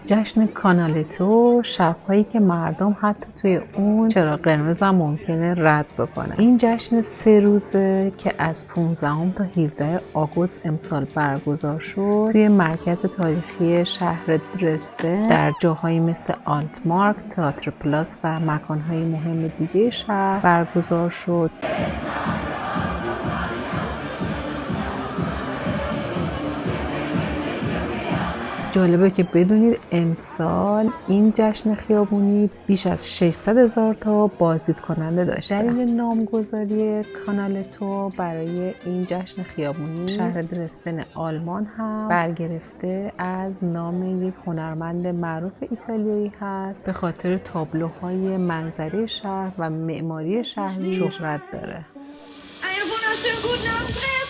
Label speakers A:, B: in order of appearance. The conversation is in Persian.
A: جشن کانالتو شب‌هایی که مردم حتی توی اون چراغ قرمز هم ممکنه رد بکنن. این جشن 3 روزه که از 15 تا 17 آگوست امسال برگزار شد توی مرکز تاریخی شهر درزدن در جاهایی مثل آلتمارک، تئاتر پلاس و مکان‌های مهم دیگه شهر برگزار شد. جالبه که بدونید امسال این جشن خیابونی بیش از 600,000 تا بازدید کننده داشته. دلیل نامگذاری کانالتو برای این جشن خیابونی شهر درزدن آلمان هم برگرفته از نام یک هنرمند معروف ایتالیایی هست. به خاطر تابلوهای منظره شهر و معماری شهری شهرت داره.
B: Einen wunderschönen guten Abend,